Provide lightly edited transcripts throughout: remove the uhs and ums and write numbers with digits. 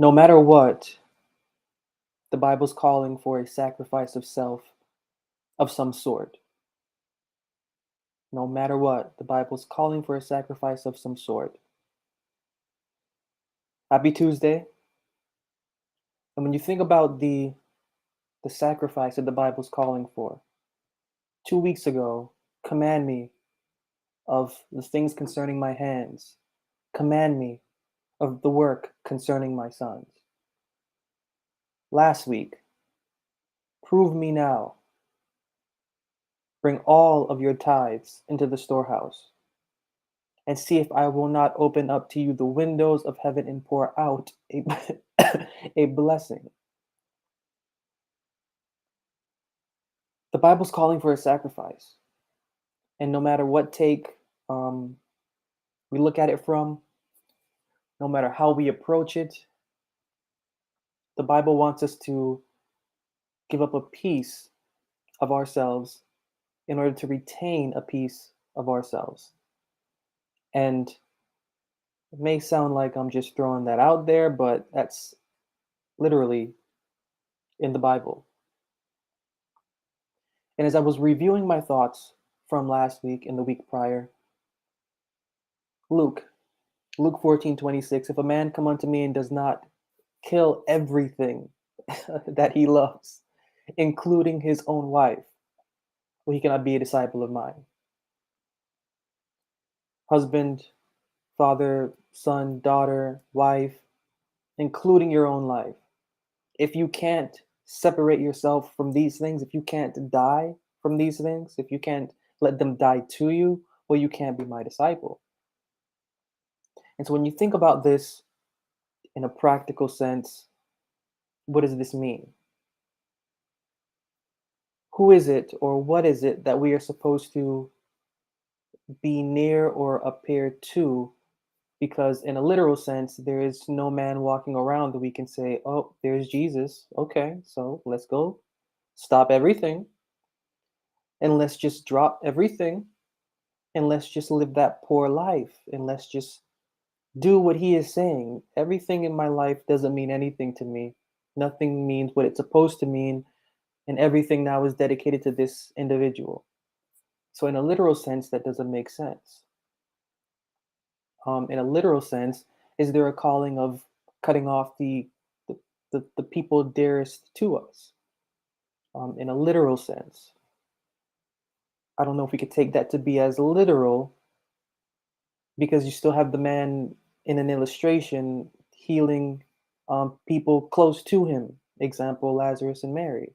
No matter what, the Bible's calling for a sacrifice of self of some sort. No matter what, the Bible's calling for a sacrifice of some sort. Happy Tuesday. And when you think about the sacrifice that the Bible's calling for, 2 weeks ago, command me of the things concerning my hands. Command me of the work concerning my sons. Last week, prove me now. Bring all of your tithes into the storehouse, and see if I will not open up to you the windows of heaven and pour out a blessing. The Bible's calling for a sacrifice. And no matter what take we look at it from, no matter how we approach it, the Bible wants us to give up a piece of ourselves in order to retain a piece of ourselves. And it may sound like I'm just throwing that out there, but that's literally in the Bible. And as I was reviewing my thoughts from last week and the week prior, Luke 14:26, if a man come unto me and does not kill everything that he loves, including his own wife, well, he cannot be a disciple of mine. Husband, father, son, daughter, wife, including your own life. If you can't separate yourself from these things, if you can't die from these things, if you can't let them die to you, well, you can't be my disciple. And so when you think about this in a practical sense, what does this mean? Who is it or what is it that we are supposed to be near or appear to? Because in a literal sense, there is no man walking around that we can say, oh, there's Jesus. Okay, so let's go stop everything and let's just drop everything and let's just live that poor life and let's just do what he is saying. Everything in my life doesn't mean anything to me. Nothing means what it's supposed to mean, and everything now is dedicated to this individual. So, in a literal sense, that doesn't make sense. In a literal sense, is there a calling of cutting off the, the people dearest to us? In a literal sense, I don't know if we could take that to be as literal because you still have the man in an illustration healing people close to him. Example, Lazarus and Mary.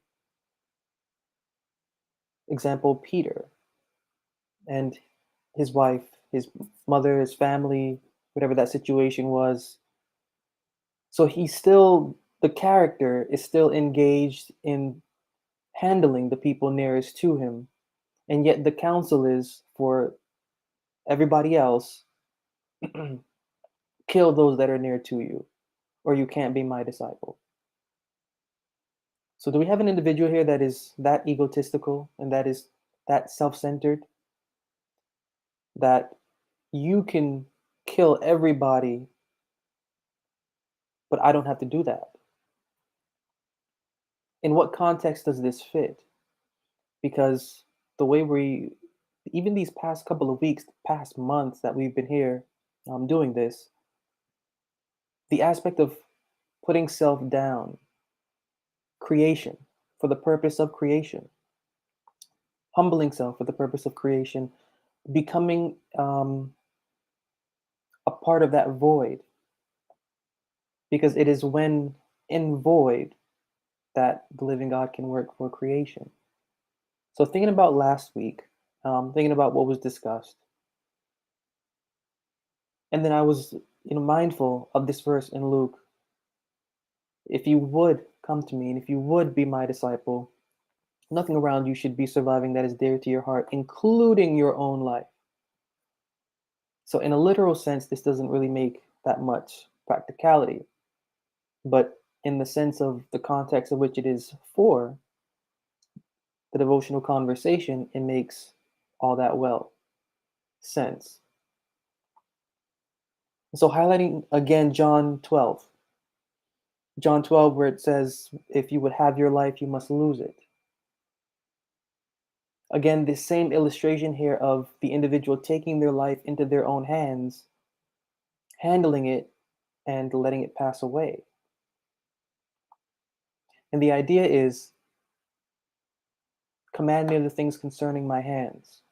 Example, Peter and his wife, his mother, his family, whatever that situation was. So he's still, the character is still engaged in handling the people nearest to him. And yet the counsel is for everybody else kill those that are near to you, or you can't be my disciple. So do we have an individual here that is that egotistical and that is that self-centered that you can kill everybody, but I don't have to do that? In what context does this fit? Because the way even these past couple of weeks, past months that we've been here doing this, the aspect of putting self down, creation for the purpose of creation, humbling self for the purpose of creation, becoming a part of that void, because it is when in void that the living God can work for creation. So thinking about last week, thinking about what was discussed, and then I was mindful of this verse in Luke. If you would come to me and if you would be my disciple, nothing around you should be surviving that is dear to your heart, including your own life. So in a literal sense, this doesn't really make that much practicality. But in the sense of the context of which it is for, the devotional conversation, it makes all that well sense. So highlighting again John 12. John 12, where it says, if you would have your life, you must lose it. Again, this same illustration here of the individual taking their life into their own hands, handling it, and letting it pass away. And the idea is, command me of the things concerning my hands.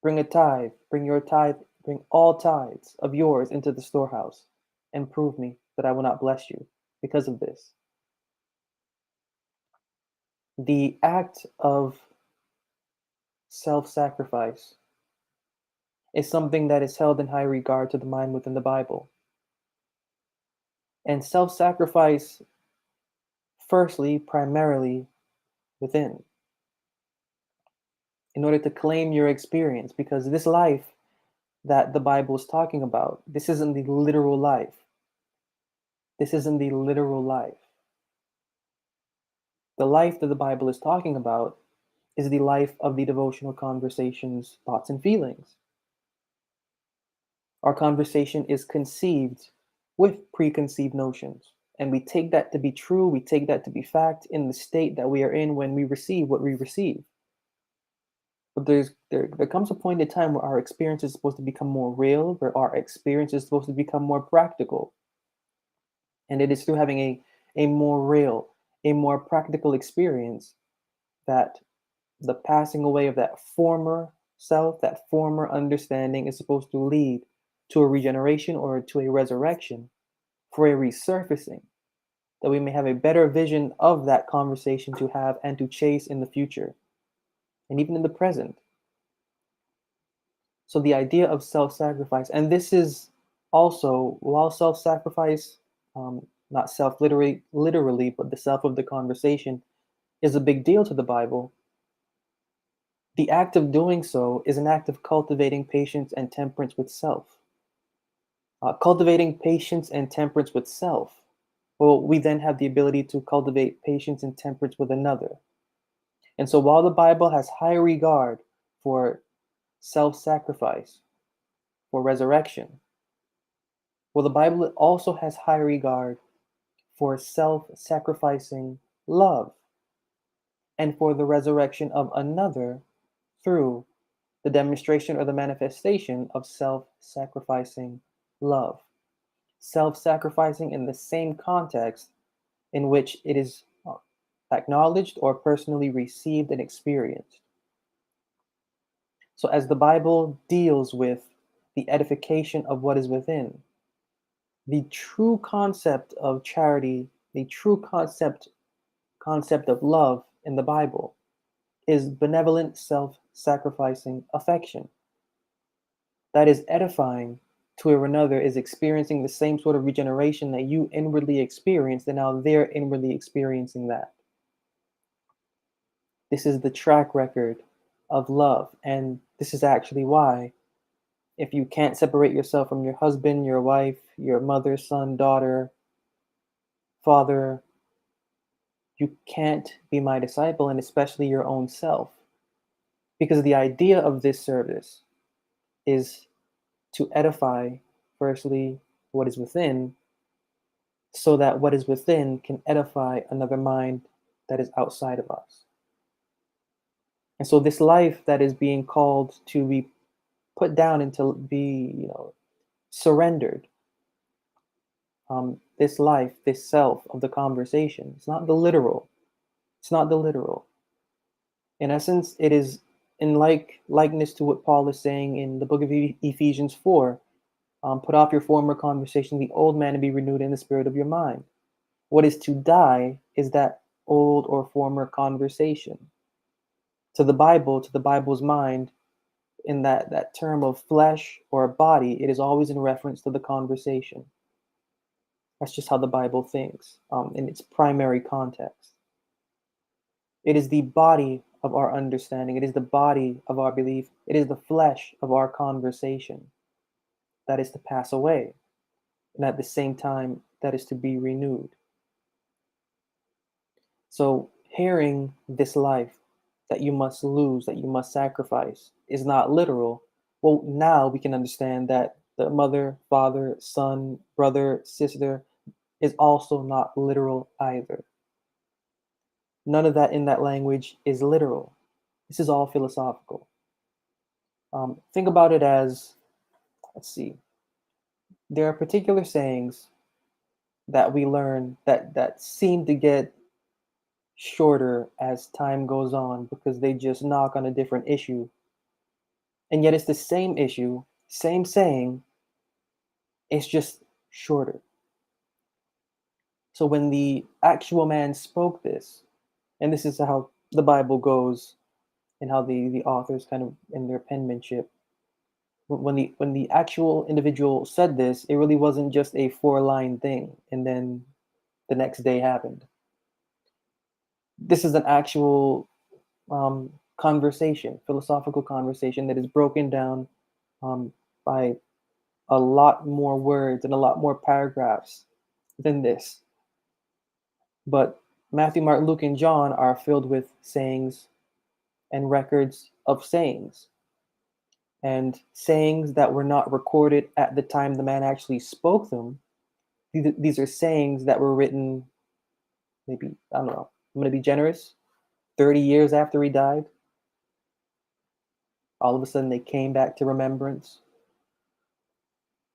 Bring a tithe, bring your tithe, bring all tithes of yours into the storehouse, and prove me that I will not bless you because of this. The act of self-sacrifice is something that is held in high regard to the mind within the Bible. And self-sacrifice, firstly, primarily within, in order to claim your experience, because this life that the Bible is talking about, this isn't the literal life. This isn't the literal life. The life that the Bible is talking about is the life of the devotional conversations, thoughts, and feelings. Our conversation is conceived with preconceived notions. And we take that to be true, we take that to be fact in the state that we are in when we receive what we receive. But there comes a point in time where our experience is supposed to become more real, where our experience is supposed to become more practical. And it is through having a more real, a more practical experience that the passing away of that former self, that former understanding is supposed to lead to a regeneration or to a resurrection for a resurfacing, that we may have a better vision of that conversation to have and to chase in the future and even in the present. So the idea of self-sacrifice, and this is also, while self-sacrifice, not self literally, but the self of the conversation, is a big deal to the Bible, the act of doing so is an act of cultivating patience and temperance with self. Cultivating patience and temperance with self, well, we then have the ability to cultivate patience and temperance with another. And so while the Bible has high regard for self-sacrifice, for resurrection, well, the Bible also has high regard for self-sacrificing love and for the resurrection of another through the demonstration or the manifestation of self-sacrificing love. Self-sacrificing in the same context in which it is acknowledged or personally received and experienced. So as the Bible deals with the edification of what is within, the true concept of charity, the true concept of love in the Bible is benevolent, self-sacrificing affection. That is edifying to where another is experiencing the same sort of regeneration that you inwardly experienced, and now they're inwardly experiencing that. This is the track record of love, and this is actually why, if you can't separate yourself from your husband, your wife, your mother, son, daughter, father, you can't be my disciple, and especially your own self. Because the idea of this service is to edify, firstly, what is within, so that what is within can edify another mind that is outside of us. And so this life that is being called to be put down and to be, surrendered, this life, this self of the conversation, it's not the literal. It's not the literal. In essence, it is in likeness to what Paul is saying in the book of Ephesians 4. Put off your former conversation, the old man, and be renewed in the spirit of your mind. What is to die is that old or former conversation. To the Bible, to the Bible's mind, in that term of flesh or body, it is always in reference to the conversation. That's just how the Bible thinks in its primary context. It is the body of our understanding. It is the body of our belief. It is the flesh of our conversation that is to pass away. And at the same time, that is to be renewed. So hearing this life that you must lose, that you must sacrifice, is not literal. Well, now we can understand that the mother, father, son, brother, sister, is also not literal either. None of that in that language is literal. This is all philosophical. Think about it as, let's see, there are particular sayings that we learn that seem to get shorter as time goes on because they just knock on a different issue. And yet it's the same issue, same saying, it's just shorter. So when the actual man spoke this, and this is how the Bible goes and how the authors kind of in their penmanship, when the actual individual said this, it really wasn't just a four-line thing and then the next day happened. This is an actual conversation, philosophical conversation that is broken down by a lot more words and a lot more paragraphs than this. But Matthew, Mark, Luke, and John are filled with sayings and records of sayings, and sayings that were not recorded at the time the man actually spoke them. These are sayings that were written maybe, I don't know, I'm going to be generous, 30 years after he died. All of a sudden they came back to remembrance.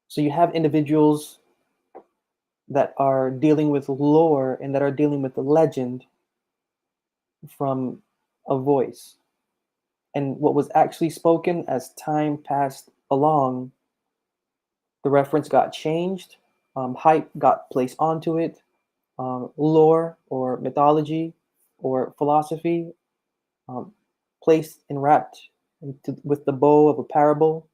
So you have individuals that are dealing with lore and that are dealing with the legend from a voice. And what was actually spoken as time passed along, the reference got changed, hype got placed onto it, lore or mythology or philosophy um, placed and wrapped with the bow of a parable,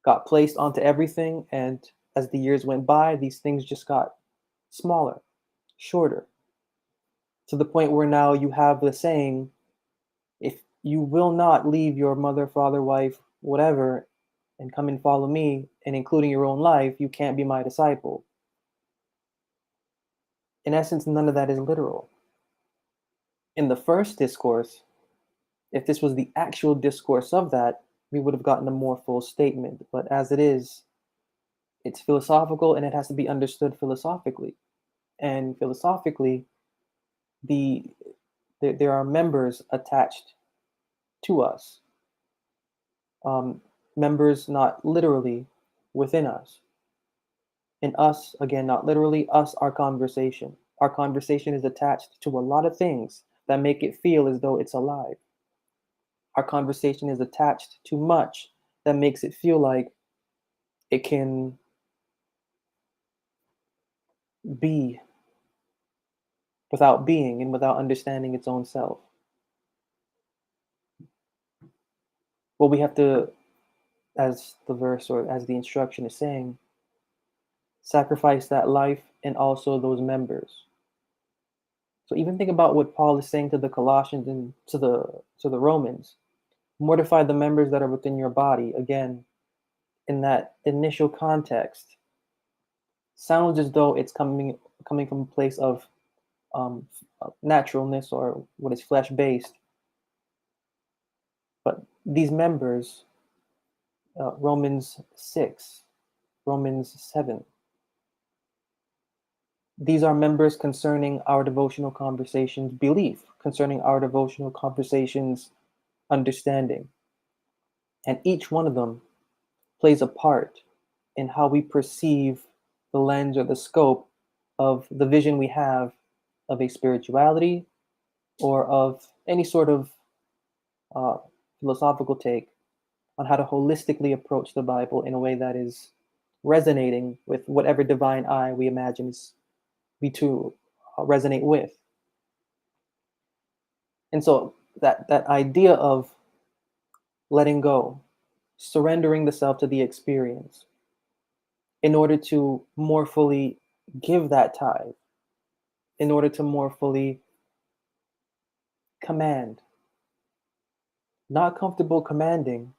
got placed onto everything. And as the years went by, these things just got smaller, shorter, to the point where now you have the saying, if you will not leave your mother, father, wife, whatever, and come and follow me, and including your own life, you can't be my disciple. In essence, none of that is literal. In the first discourse, if this was the actual discourse of that, we would have gotten a more full statement. But as it is, it's philosophical and it has to be understood philosophically. And philosophically, there are members attached to us, members not literally within us. In us, again, not literally, us, our conversation. Our conversation is attached to a lot of things that make it feel as though it's alive. Our conversation is attached to much that makes it feel like it can be without being and without understanding its own self. Well, we have to, as the verse or as the instruction is saying, sacrifice that life and also those members. So even think about what Paul is saying to the Colossians and to the Romans. Mortify the members that are within your body. Again, in that initial context, sounds as though it's coming from a place of naturalness or what is flesh based. But these members, Romans 6, Romans 7, these are members concerning our devotional conversations, belief, concerning our devotional conversations, understanding. And each one of them plays a part in how we perceive the lens or the scope of the vision we have of a spirituality or of any sort of uh, philosophical take on how to holistically approach the Bible in a way that is resonating with whatever divine eye we imagine is we to resonate with. And so that idea of letting go, surrendering the self to the experience in order to more fully give that tithe, in order to more fully command. Not comfortable commanding,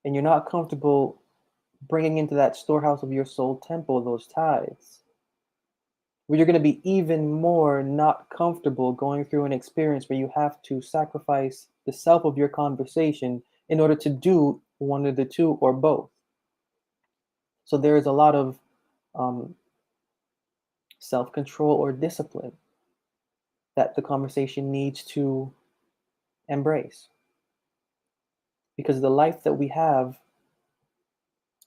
and you're not comfortable bringing into that storehouse of your soul temple those tithes, where you're going to be even more not comfortable going through an experience where you have to sacrifice the self of your conversation in order to do one of the two or both. So there is a lot of self-control, or discipline that the conversation needs to embrace. Because the life that we have,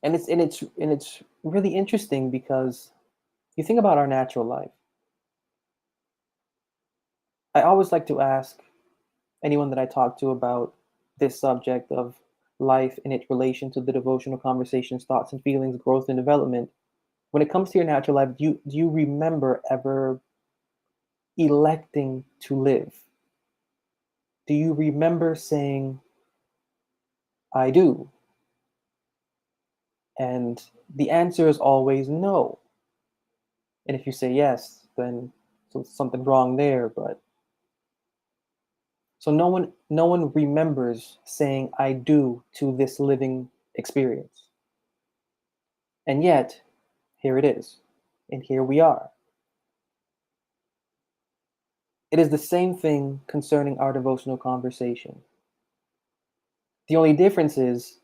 and it's really interesting because you think about our natural life. I always like to ask anyone that I talk to about this subject of life in its relation to the devotional conversations, thoughts and feelings, growth and development. When it comes to your natural life, do you remember ever electing to live? Do you remember saying, I do? And the answer is always no. And if you say yes, then so something's wrong there. But so no one remembers saying I do to this living experience. And yet, here it is. And here we are. It is the same thing concerning our devotional conversation. The only difference is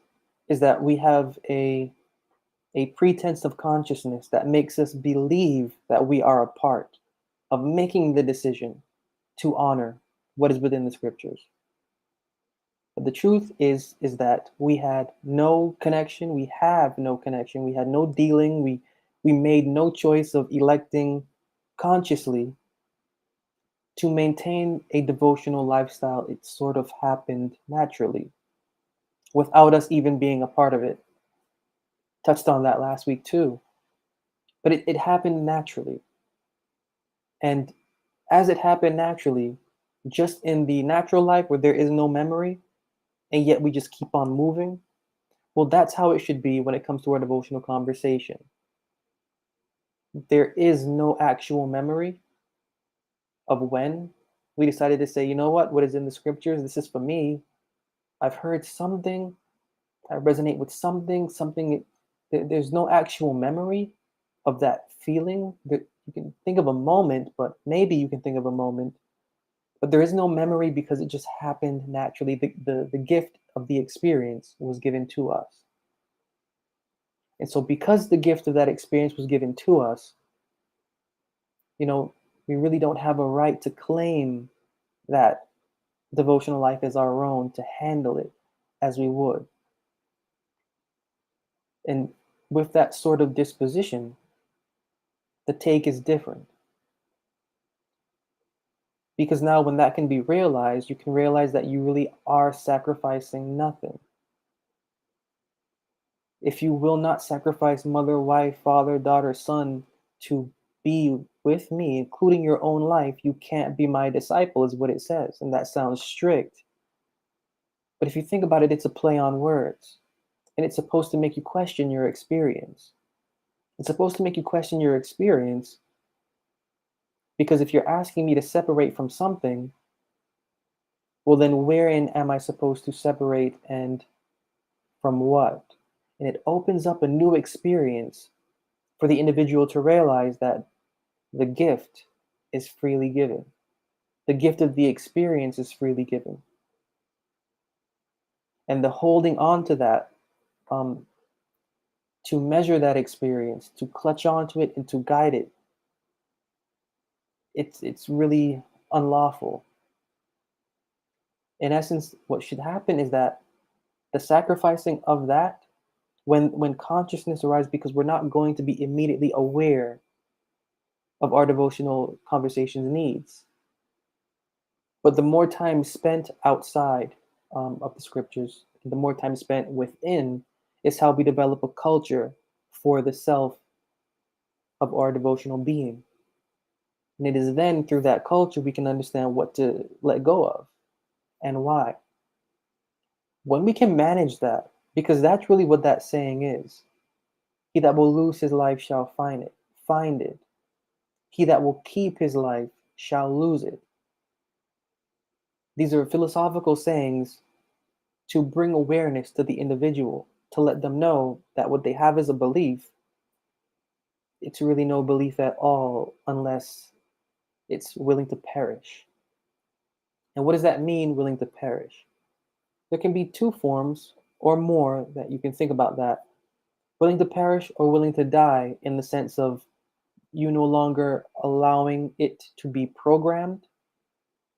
that we have a pretense of consciousness that makes us believe that we are a part of making the decision to honor what is within the scriptures. But the truth is that we had no connection, we have no connection, we had no dealing, we made no choice of electing consciously to maintain a devotional lifestyle. It sort of happened naturally without us even being a part of it. Touched on that last week too. But it happened naturally. And as it happened naturally, just in the natural life where there is no memory, and yet we just keep on moving, well, that's how it should be when it comes to our devotional conversation. There is no actual memory of when we decided to say, you know what is in the scriptures? This is for me. I've heard something, I resonate with something. There's no actual memory of that feeling. That you can think of a moment, but maybe you can think of a moment, but there is no memory because it just happened naturally. The gift of the experience was given to us. And so because the gift of that experience was given to us, you know, we really don't have a right to claim that devotional life as our own, to handle it as we would. And with that sort of disposition, the take is different. Because now, when that can be realized, you can realize that you really are sacrificing nothing. If you will not sacrifice mother, wife, father, daughter, son to be with me, including your own life, you can't be my disciple, is what it says. And that sounds strict. But if you think about it, it's a play on words. And it's supposed to make you question your experience. It's supposed to make you question your experience because if you're asking me to separate from something, well, then wherein am I supposed to separate and from what? And it opens up a new experience for the individual to realize that the gift is freely given. The gift of the experience is freely given. And the holding on to that, to measure that experience, to clutch onto it and to guide it, it's really unlawful. In essence, what should happen is that the sacrificing of that, when consciousness arises, because we're not going to be immediately aware of our devotional conversations needs. But the more time spent outside of the scriptures, the more time spent within, is how we develop a culture for the self of our devotional being. And it is then through that culture we can understand what to let go of and why. When we can manage that, because that's really what that saying is. He that will lose his life shall find it. Find it. He that will keep his life shall lose it. These are philosophical sayings to bring awareness to the individual, to let them know that what they have is a belief. It's really no belief at all unless it's willing to perish. And what does that mean, willing to perish? There can be two forms or more that you can think about that. Willing to perish or willing to die, in the sense of you no longer allowing it to be programmed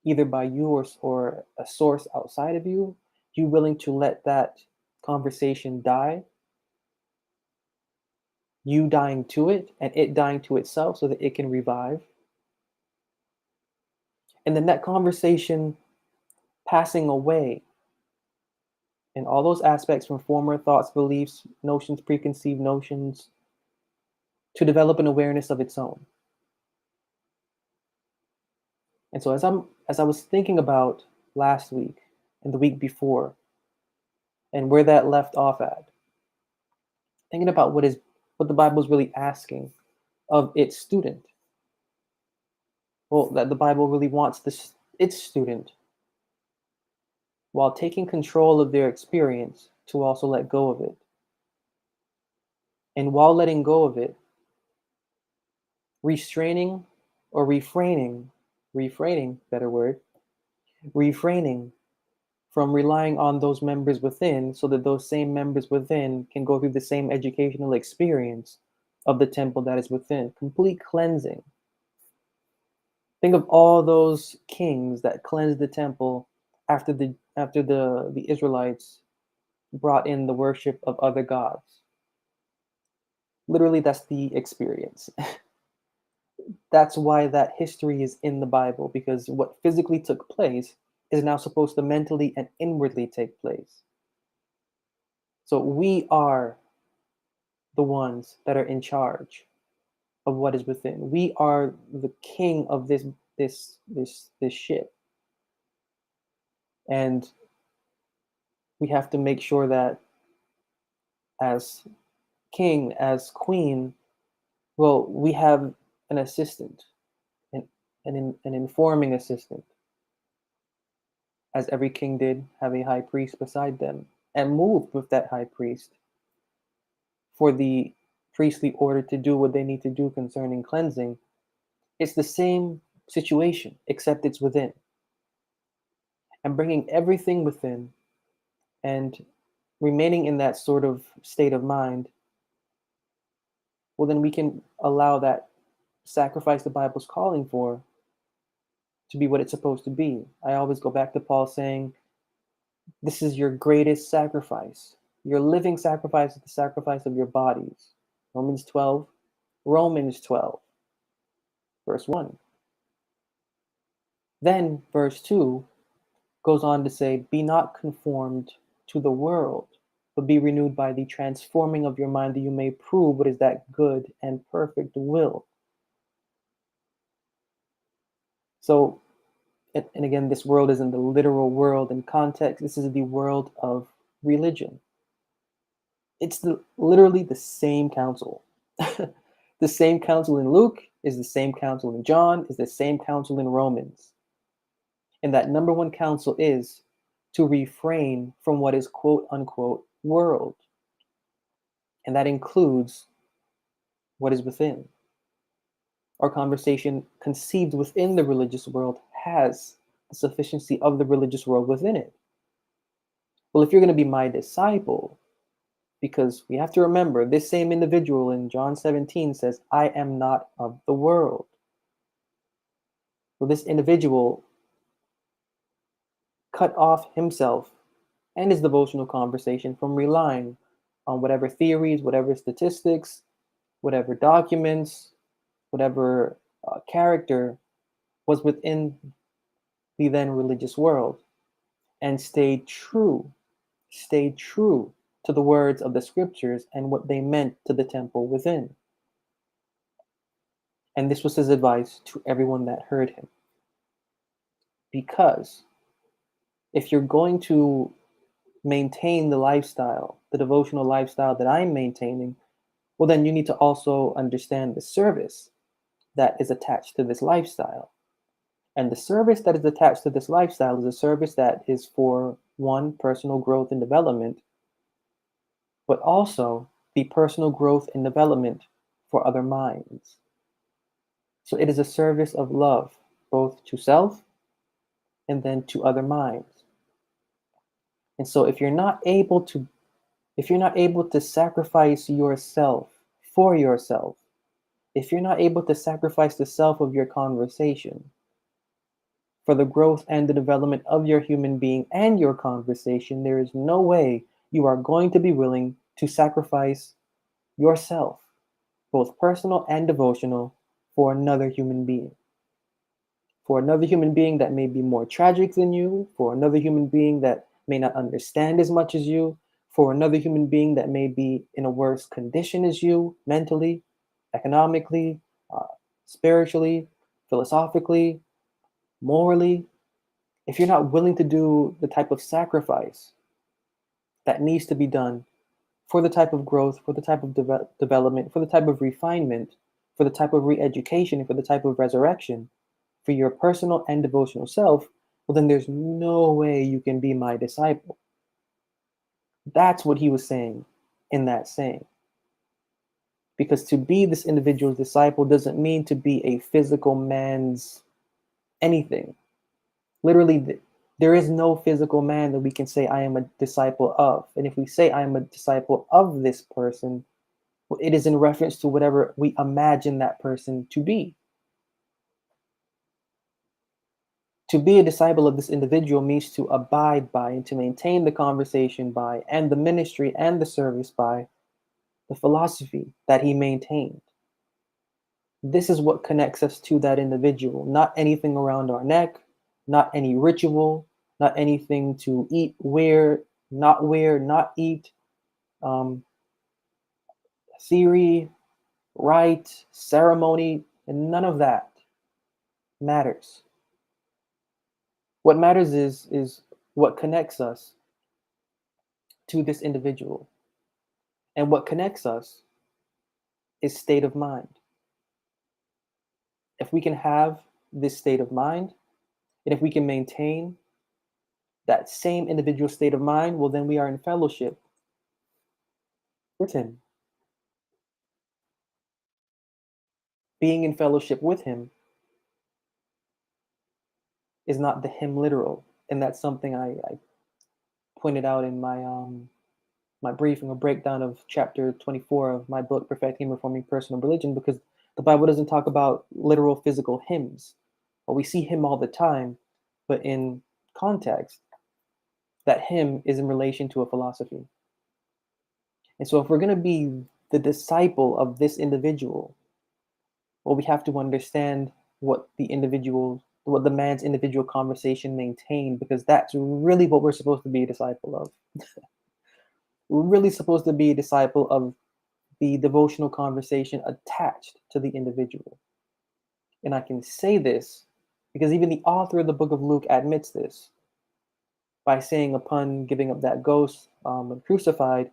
either by you or a source outside of you, you willing to let that conversation die, you dying to it and it dying to itself so that it can revive. And then that conversation passing away in all those aspects from former thoughts, beliefs, notions, preconceived notions, to develop an awareness of its own. And so as I was thinking about last week and the week before and where that left off at, thinking about what the Bible is really asking of its student. Well, that the Bible really wants its student, while taking control of their experience, to also let go of it. And while letting go of it, restraining or refraining, better word, refraining from relying on those members within so that those same members within can go through the same educational experience of the temple that is within. Complete cleansing. Think of all those kings that cleansed the temple after the Israelites brought in the worship of other gods. Literally, that's the experience. That's why that history is in the Bible, because what physically took place is now supposed to mentally and inwardly take place. So we are the ones that are in charge of what is within. We are the king of this ship. And we have to make sure that as king, as queen, well, we have an assistant, an informing assistant, as every king did have a high priest beside them, and moved with that high priest for the priestly order to do what they need to do concerning cleansing. It's the same situation, except it's within. And bringing everything within and remaining in that sort of state of mind, well, then we can allow that sacrifice the Bible's calling for to be what it's supposed to be. I always go back to Paul saying, this is your greatest sacrifice. Your living sacrifice is the sacrifice of your bodies. Romans 12, verse 1. Then verse 2 goes on to say, be not conformed to the world, but be renewed by the transforming of your mind, that you may prove what is that good and perfect will. So, and again, this world isn't the literal world in context. This is the world of religion. It's literally the same counsel. The same counsel in Luke is the same counsel in John, is the same counsel in Romans. And that number one counsel is to refrain from what is quote unquote world. And that includes what is within. Our conversation conceived within the religious world has the sufficiency of the religious world within it. Well, if you're going to be my disciple, because we have to remember, this same individual in John 17 says, I am not of the world. Well, this individual cut off himself and his devotional conversation from relying on whatever theories, whatever statistics, whatever documents, whatever character was within the then religious world, and stayed true to the words of the scriptures and what they meant to the temple within. And this was his advice to everyone that heard him. Because if you're going to maintain the lifestyle, the devotional lifestyle that I'm maintaining, well, then you need to also understand the service that is attached to this lifestyle. And the service that is attached to this lifestyle is a service that is for one, personal growth and development, but also the personal growth and development for other minds. So it is a service of love, both to self and then to other minds. And so if you're not able to sacrifice yourself for yourself, If you're not able to sacrifice the self of your conversation for the growth and the development of your human being and your conversation, there is no way you are going to be willing to sacrifice yourself, both personal and devotional, for another human being. For another human being that may be more tragic than you, for another human being that may not understand as much as you, for another human being that may be in a worse condition as you, mentally, economically, uh, spiritually, philosophically, morally. If you're not willing to do the type of sacrifice that needs to be done for the type of growth, for the type of development, for the type of refinement, for the type of re-education, and for the type of resurrection, for your personal and devotional self, well, then there's no way you can be my disciple. That's what he was saying in that saying. Because to be this individual's disciple doesn't mean to be a physical man's anything. Literally, there is no physical man that we can say, I am a disciple of. And if we say, I am a disciple of this person, well, it is in reference to whatever we imagine that person to be. To be a disciple of this individual means to abide by and to maintain the conversation by and the ministry and the service by the philosophy that he maintained. This is what connects us to that individual, not anything around our neck, not any ritual, not anything to eat, wear, not eat, um, theory, rite, ceremony, and none of that matters. What matters is what connects us to this individual. And what connects us is state of mind. If we can have this state of mind, and if we can maintain that same individual state of mind, well, then we are in fellowship with him. Being in fellowship with him is not the him literal. And that's something I pointed out in my briefing or breakdown of chapter 24 of my book, Perfecting and Reforming Personal Religion, because the Bible doesn't talk about literal physical hymns. Well, we see him all the time, but in context, that him is in relation to a philosophy. And so if we're going to be the disciple of this individual, well, we have to understand what the man's individual conversation maintained, because that's really what we're supposed to be a disciple of. We're really supposed to be a disciple of the devotional conversation attached to the individual. And I can say this because even the author of the book of Luke admits this by saying, upon giving up that ghost and crucified,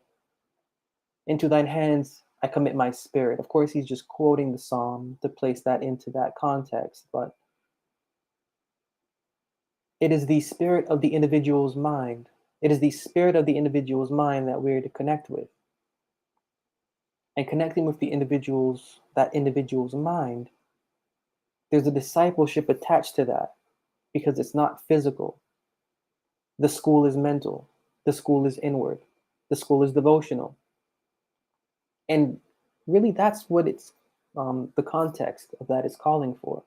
into thine hands I commit my spirit. Of course, he's just quoting the psalm to place that into that context, but it is the spirit of the individual's mind. It is the spirit of the individual's mind that we're to connect with. And connecting with that individual's mind, there's a discipleship attached to that because it's not physical. The school is mental. The school is inward. The school is devotional. And really, that's what the context of that is calling for.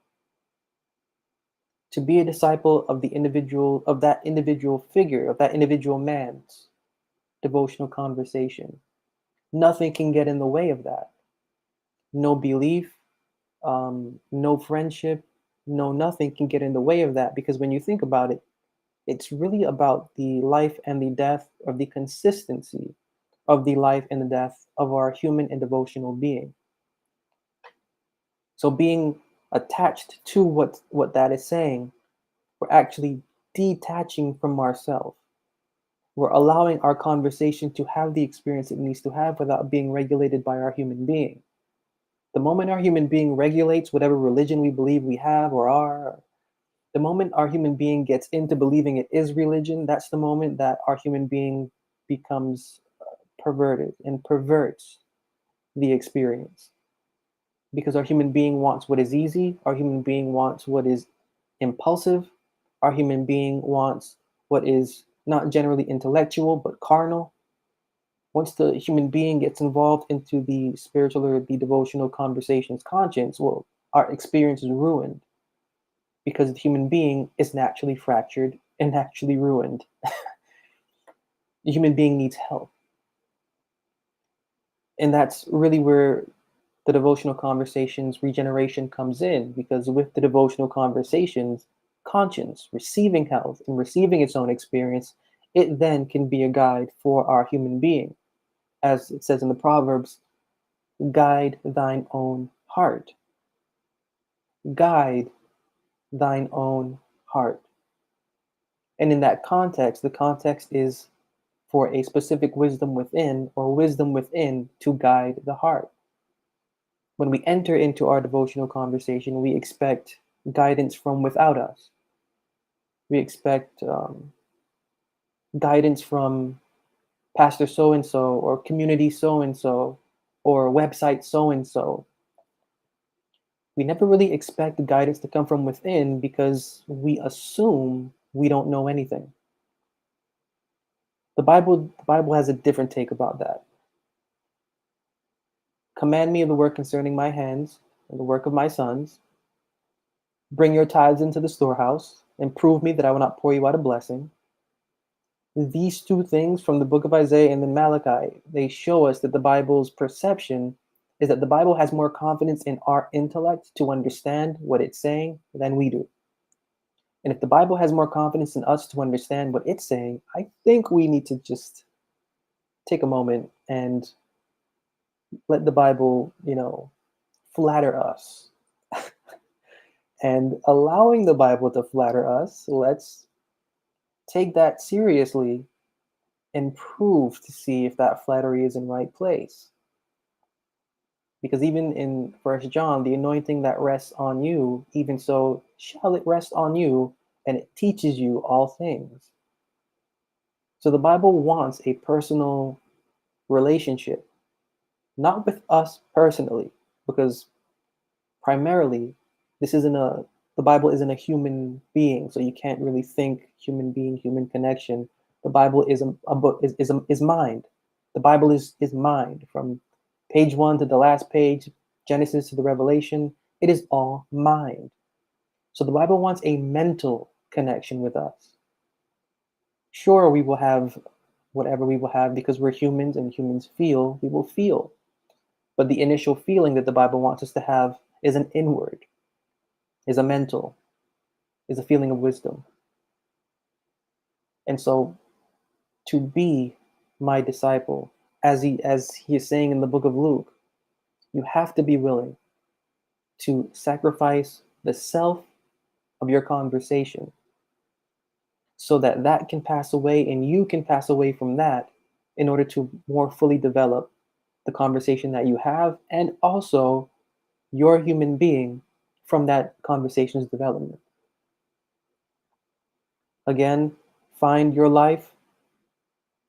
To be a disciple of that individual figure, of that individual man's devotional conversation. Nothing can get in the way of that. No belief, no friendship, no nothing can get in the way of that, because when you think about it, it's really about the life and the death, or the consistency of the life and the death of our human and devotional being. So being attached to what that is saying, we're actually detaching from ourselves. We're allowing our conversation to have the experience it needs to have without being regulated by our human being. The moment our human being regulates whatever religion we believe we have or are, the moment our human being gets into believing it is religion, that's the moment that our human being becomes perverted and perverts the experience. Because our human being wants what is easy, our human being wants what is impulsive, our human being wants what is not generally intellectual but carnal. Once the human being gets involved into the spiritual or the devotional conversations conscience, well, our experience is ruined because the human being is naturally fractured and naturally ruined. The human being needs help. And that's really where the devotional conversations regeneration comes in, because with the devotional conversations, conscience receiving health and receiving its own experience, it then can be a guide for our human being. As it says in the Proverbs, guide thine own heart. Guide thine own heart. And in that context, the context is for a specific wisdom within, or wisdom within to guide the heart. When we enter into our devotional conversation, we expect guidance from without us. We expect guidance from pastor so and so, or community so and so, or website so and so. We never really expect the guidance to come from within because we assume we don't know anything. The Bible has a different take about that. Command me of the work concerning my hands and the work of my sons. Bring your tithes into the storehouse, and prove me that I will not pour you out a blessing. These two things from the book of Isaiah and then Malachi, they show us that the Bible's perception is that the Bible has more confidence in our intellect to understand what it's saying than we do. And if the Bible has more confidence in us to understand what it's saying, I think we need to just take a moment and let the Bible, flatter us. And allowing the Bible to flatter us, let's take that seriously and prove to see if that flattery is in right place. Because even in First John, the anointing that rests on you, even so shall it rest on you, and it teaches you all things. So the Bible wants a personal relationship, not with us personally, because primarily the Bible isn't a human being, so you can't really think human being, human connection. The Bible is a book, is mind. The Bible is mind, from page one to the last page, Genesis to the Revelation. It is all mind. So the Bible wants a mental connection with us. Sure, we will have whatever we will have because we're humans and humans feel, we will feel. But the initial feeling that the Bible wants us to have is an inward, is a mental, is a feeling of wisdom. And so to be my disciple, as he is saying in the book of Luke, you have to be willing to sacrifice the self of your conversation so that that can pass away and you can pass away from that in order to more fully develop the conversation that you have, and also your human being from that conversation's development. Again, find your life,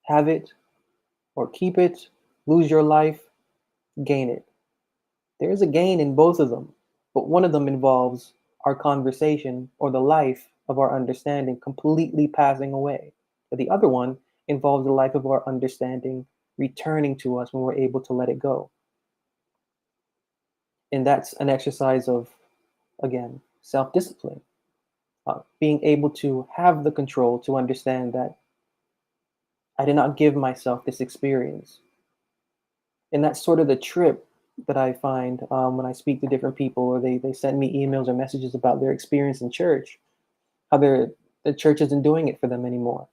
have it or keep it, lose your life, gain it. There is a gain in both of them, but one of them involves our conversation or the life of our understanding completely passing away. But the other one involves the life of our understanding returning to us when we're able to let it go. And that's an exercise of, again, self discipline, being able to have the control to understand that I did not give myself this experience. And that's sort of the trip that I find when I speak to different people, or they send me emails or messages about their experience in church, how the church isn't doing it for them anymore.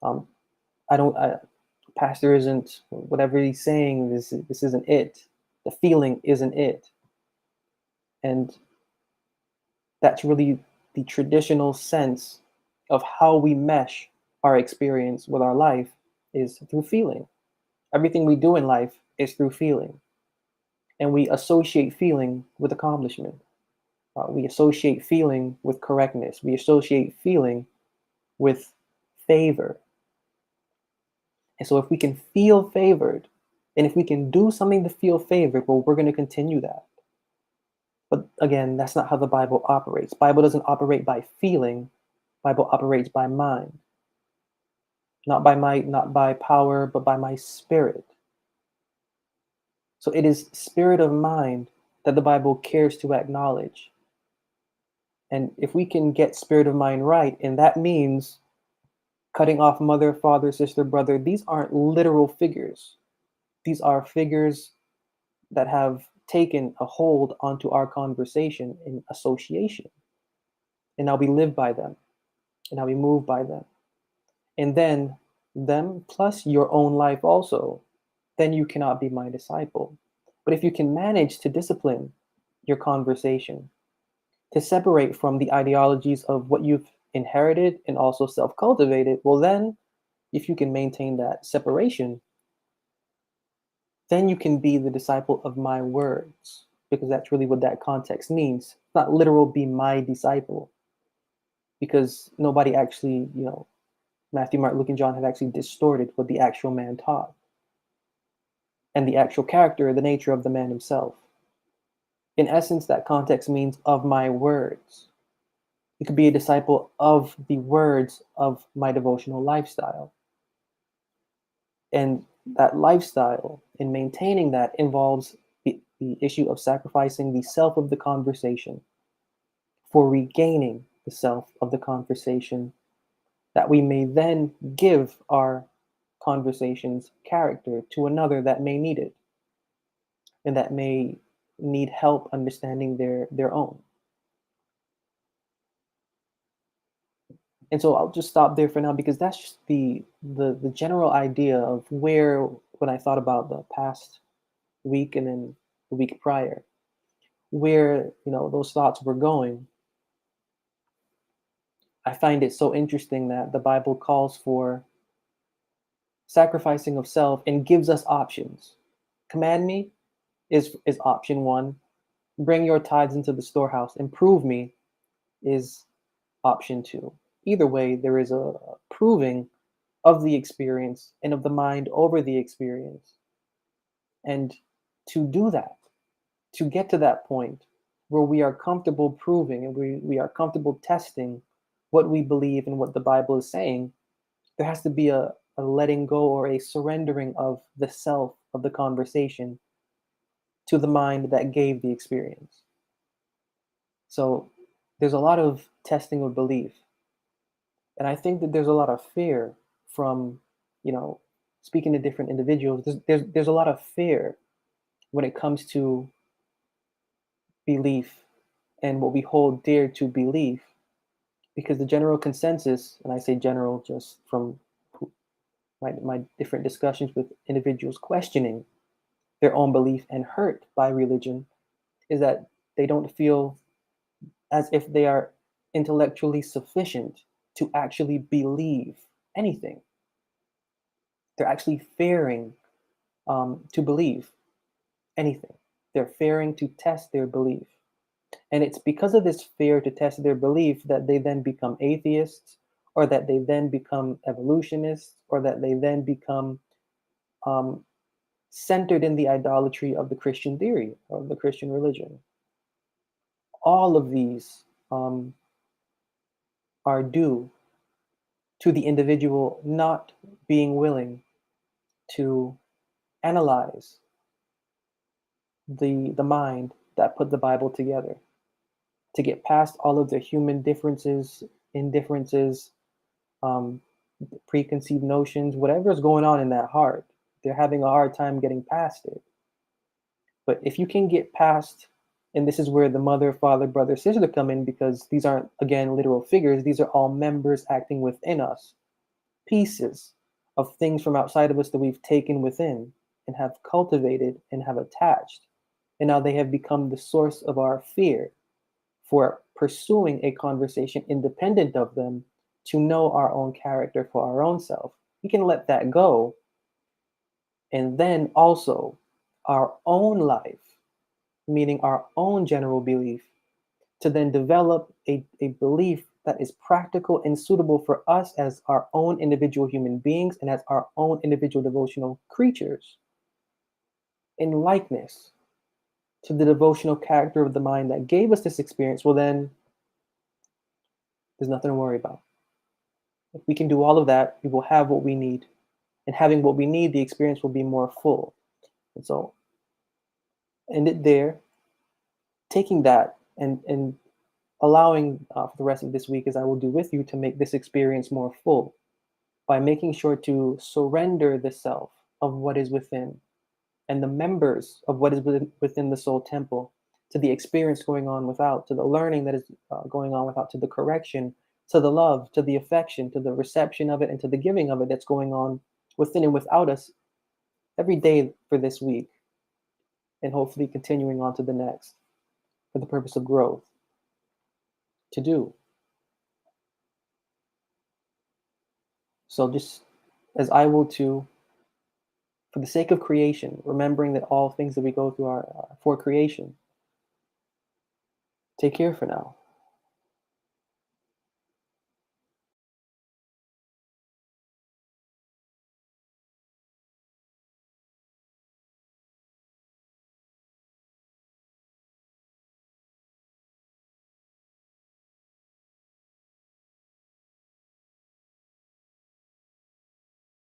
Um, I don't, pastor isn't, whatever he's saying, this isn't it. The feeling isn't it. And that's really the traditional sense of how we mesh our experience with our life is through feeling. Everything we do in life is through feeling. And we associate feeling with accomplishment. We associate feeling with correctness. We associate feeling with favor. And so if we can feel favored, and if we can do something to feel favored, well, we're going to continue that. But again, that's not how the Bible operates. Bible doesn't operate by feeling. Bible operates by mind. not by might, not by power, but by my spirit. So it is spirit of mind that the Bible cares to acknowledge. And if we can get spirit of mind right, and that means cutting off mother, father, sister, brother, these aren't literal figures. These are figures that have taken a hold onto our conversation in association. And now we live by them, and now we move by them. And then them plus your own life also, then you cannot be my disciple. But if you can manage to discipline your conversation, to separate from the ideologies of what you've inherited and also self cultivated, well, then if you can maintain that separation, then you can be the disciple of my words, because that's really what that context means. It's not literal be my disciple, because nobody actually, Matthew, Mark, Luke, and John have actually distorted what the actual man taught and the actual character, the nature of the man himself. In essence, that context means of my words. You could be a disciple of the words of my devotional lifestyle. And that lifestyle, in maintaining that, involves the issue of sacrificing the self of the conversation for regaining the self of the conversation, that we may then give our conversation's character to another that may need it and that may need help understanding their own. And so I'll just stop there for now, because that's just the general idea of where, when I thought about the past week and then the week prior, where those thoughts were going. I find it so interesting that the Bible calls for sacrificing of self and gives us options. Command me is option one. Bring your tithes into the storehouse and prove me is option two. Either way, there is a proving of the experience and of the mind over the experience. And to do that, to get to that point where we are comfortable proving and we are comfortable testing what we believe and what the Bible is saying, there has to be a letting go or a surrendering of the self of the conversation to the mind that gave the experience. So there's a lot of testing of belief. And I think that there's a lot of fear from, you know, speaking to different individuals. There's a lot of fear when it comes to belief and what we hold dear to belief, because the general consensus, and I say general just from my different discussions with individuals questioning their own belief and hurt by religion, is that they don't feel as if they are intellectually sufficient to actually believe anything. They're actually fearing to believe anything. They're fearing to test their belief. And it's because of this fear to test their belief that they then become atheists, or that they then become evolutionists, or that they then become um, centered in the idolatry of the Christian theory, of the Christian religion. All of these are due to the individual not being willing to analyze the mind that put the Bible together, to get past all of the human differences, indifferences, um, preconceived notions, whatever's going on in that heart. They're having a hard time getting past it. But if you can get past, and this is where the mother, father, brother, sister come in, because these aren't, again, literal figures. These are all members acting within us, pieces of things from outside of us that we've taken within and have cultivated and have attached. And now they have become the source of our fear for pursuing a conversation independent of them, to know our own character for our own self. We can let that go. And then also our own life, meaning our own general belief, to then develop a belief that is practical and suitable for us as our own individual human beings and as our own individual devotional creatures, in likeness to the devotional character of the mind that gave us this experience. Well, then there's nothing to worry about. If we can do all of that, we will have what we need. And having what we need, the experience will be more full. And so, end it there, taking that and allowing for the rest of this week, as I will do with you, to make this experience more full by making sure to surrender the self of what is within and the members of what is within the soul temple to the experience going on without, to the learning that is going on without, to the correction, to the love, to the affection, to the reception of it, and to the giving of it that's going on within and without us every day for this week, and hopefully continuing on to the next for the purpose of growth to do. So just as I will too, for the sake of creation, remembering that all things that we go through are for creation. Take care for now.